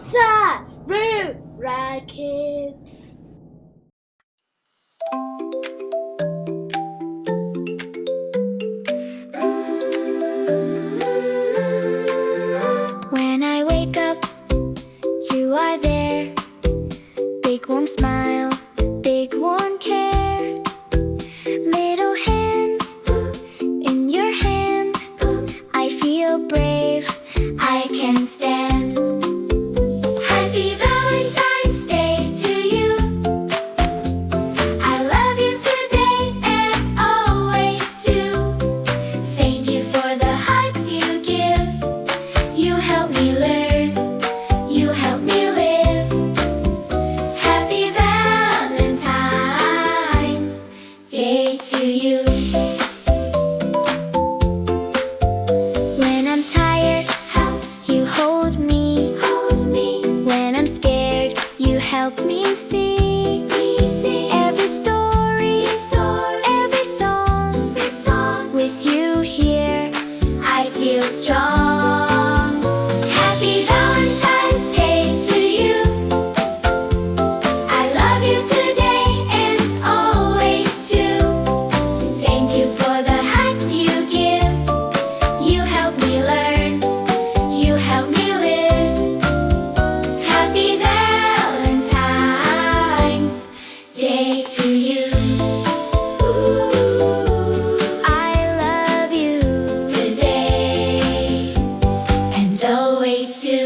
Sarura Kids. When I wake up, you are there. Big warm smile, big warm care. Little hands in your hand. I feel brave, I can stand. Happy Valentine's Day to you. I love you today and always too. Thank you for the hugs you give. You help me learn, you help me live. Happy Valentine's Day to you. When I'm tired, you hold me. When I'm scared, you help me see. Every story, every song, with you here, I feel strong. Happy Valentine's Day to you. I love you today and always too. Thank you for the hugs you give. You help me learn, you help me live. Happy Valentine's Day to you. I love you today and always too.